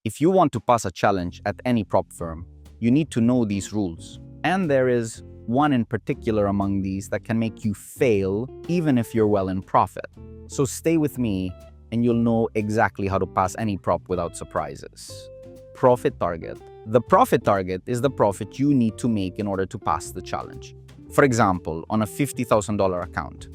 If you want to pass a challenge at any prop firm, you need to know these rules. And there is one in particular among these that can make you fail even if you're well in profit. So stay with me and you'll know exactly how to pass any prop without surprises. Profit target. The profit target is the profit you need to make in order to pass the challenge. For example, on a $50,000 account,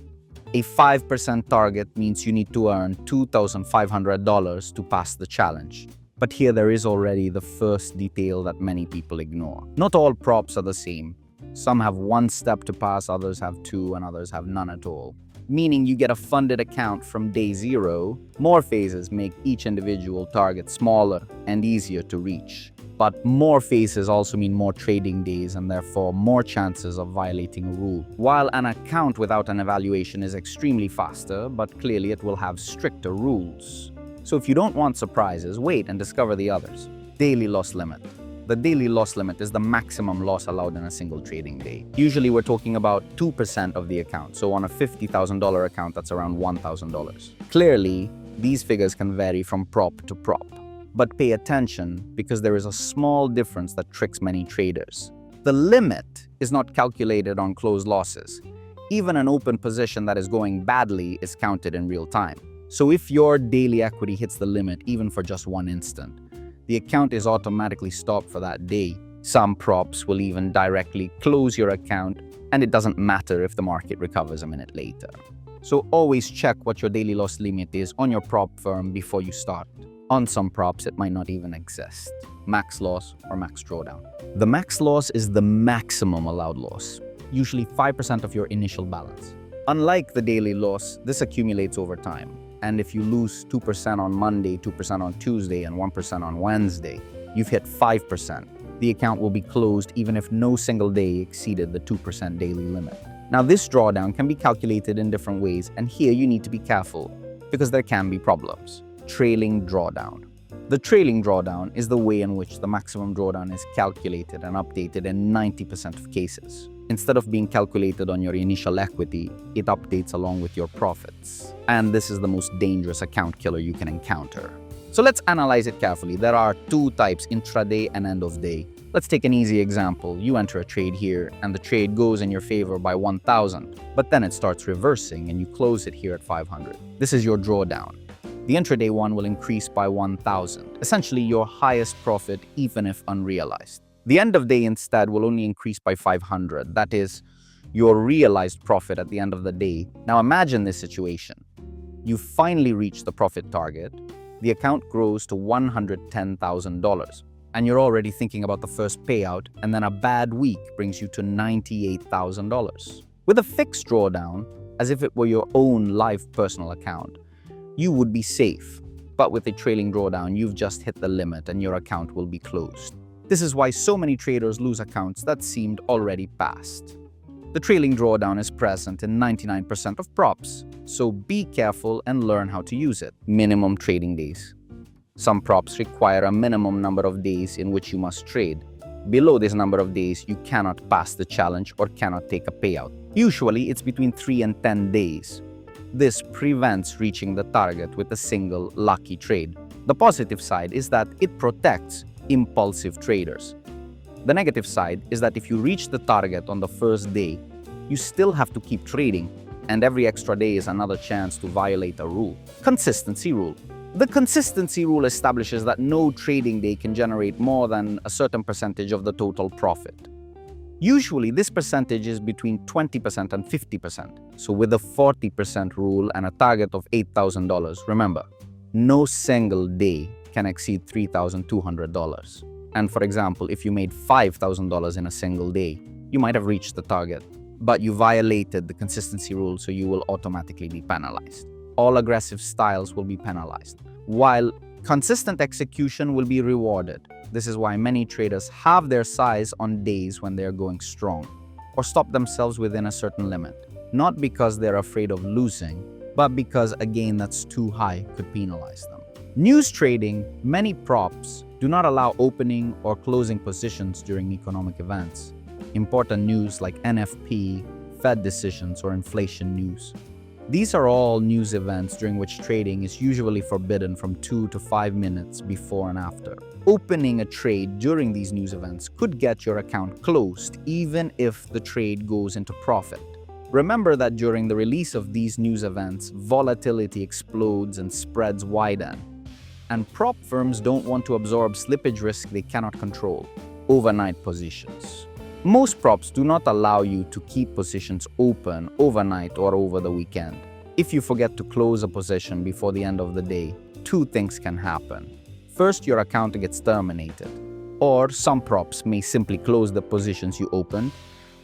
a 5% target means you need to earn $2,500 to pass the challenge. But here there is already the first detail that many people ignore. Not all props are the same. Some have one step to pass, others have two, and others have none at all. Meaning you get a funded account from day zero. More phases make each individual target smaller and easier to reach. But more phases also mean more trading days and therefore more chances of violating a rule. While an account without an evaluation is extremely faster, but clearly it will have stricter rules. So if you don't want surprises, wait and discover the others. Daily loss limit. The daily loss limit is the maximum loss allowed in a single trading day. Usually we're talking about 2% of the account. So on a $50,000 account, that's around $1,000. Clearly, these figures can vary from prop to prop. But pay attention because there is a small difference that tricks many traders. The limit is not calculated on closed losses. Even an open position that is going badly is counted in real time. So if your daily equity hits the limit even for just one instant, the account is automatically stopped for that day. Some props will even directly close your account, and it doesn't matter if the market recovers a minute later. So always check what your daily loss limit is on your prop firm before you start. On some props, it might not even exist. Max loss or max drawdown. The max loss is the maximum allowed loss, usually 5% of your initial balance. Unlike the daily loss, this accumulates over time. And if you lose 2% on Monday, 2% on Tuesday, and 1% on Wednesday, you've hit 5%. The account will be closed even if no single day exceeded the 2% daily limit. Now, this drawdown can be calculated in different ways, and here you need to be careful because there can be problems. Trailing drawdown. The trailing drawdown is the way in which the maximum drawdown is calculated and updated in 90% of cases. Instead of being calculated on your initial equity, it updates along with your profits. And this is the most dangerous account killer you can encounter. So let's analyze it carefully. There are two types, intraday and end of day. Let's take an easy example. You enter a trade here and the trade goes in your favor by 1,000, but then it starts reversing and you close it here at 500. This is your drawdown. The intraday one will increase by 1,000, essentially your highest profit even if unrealized. The end of day instead will only increase by 500, that is, your realized profit at the end of the day. Now imagine this situation. You finally reach the profit target, the account grows to $110,000, and you're already thinking about the first payout, and then a bad week brings you to $98,000. With a fixed drawdown, as if it were your own live personal account, you would be safe. But with a trailing drawdown, you've just hit the limit and your account will be closed. This is why so many traders lose accounts that seemed already passed. The trailing drawdown is present in 99% of props, so be careful and learn how to use it. Minimum trading days. Some props require a minimum number of days in which you must trade. Below this number of days, you cannot pass the challenge or cannot take a payout. Usually, it's between 3 and 10 days. This prevents reaching the target with a single lucky trade. The positive side is that it protects impulsive traders. The negative side is that if you reach the target on the first day, you still have to keep trading, and every extra day is another chance to violate a rule. Consistency rule. The consistency rule establishes that no trading day can generate more than a certain percentage of the total profit. Usually, this percentage is between 20% and 50%. So with a 40% rule and a target of $8,000, remember, no single day can exceed $3,200. And for example, if you made $5,000 in a single day, you might have reached the target, but you violated the consistency rule, so you will automatically be penalized. All aggressive styles will be penalized, while consistent execution will be rewarded. This is why many traders have their size on days when they're going strong, or stop themselves within a certain limit, not because they're afraid of losing, but because a gain that's too high could penalize them. News trading, many props do not allow opening or closing positions during economic events. Important news like NFP, Fed decisions, or inflation news. These are all news events during which trading is usually forbidden from 2 to 5 minutes before and after. Opening a trade during these news events could get your account closed even if the trade goes into profit. Remember that during the release of these news events, volatility explodes and spreads widen. And prop firms don't want to absorb slippage risk they cannot control. Overnight positions. Most props do not allow you to keep positions open overnight or over the weekend. If you forget to close a position before the end of the day, two things can happen. First, your account gets terminated. Or some props may simply close the positions you opened,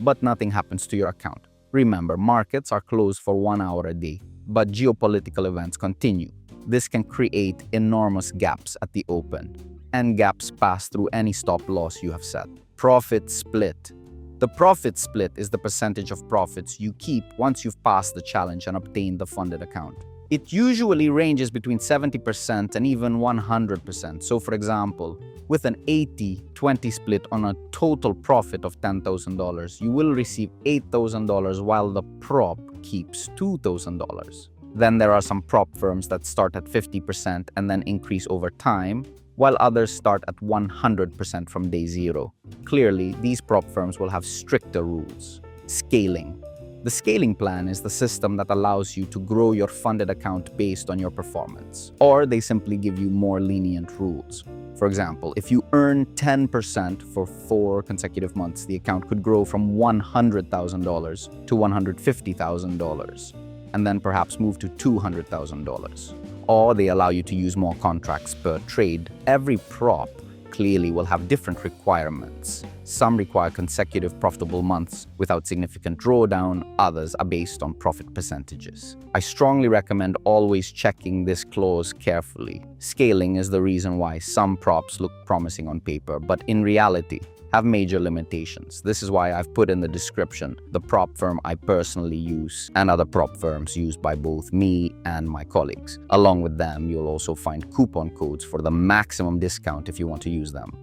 but nothing happens to your account. Remember, markets are closed for 1 hour a day, but geopolitical events continue. This can create enormous gaps at the open, and gaps pass through any stop loss you have set. Profit split. The profit split is the percentage of profits you keep once you've passed the challenge and obtained the funded account. It usually ranges between 70% and even 100%. So for example, with an 80-20 split on a total profit of $10,000, you will receive $8,000 while the prop keeps $2,000. Then there are some prop firms that start at 50% and then increase over time, while others start at 100% from day zero. Clearly, these prop firms will have stricter rules. Scaling. The scaling plan is the system that allows you to grow your funded account based on your performance. Or they simply give you more lenient rules. For example, if you earn 10% for 4 consecutive months, the account could grow from $100,000 to $150,000, and then perhaps move to $200,000. Or they allow you to use more contracts per trade. Every prop clearly will have different requirements. Some require consecutive profitable months without significant drawdown, others are based on profit percentages. I strongly recommend always checking this clause carefully. Scaling is the reason why some props look promising on paper, but in reality, have major limitations. This is why I've put in the description the prop firm I personally use and other prop firms used by both me and my colleagues. Along with them, you'll also find coupon codes for the maximum discount if you want to use them.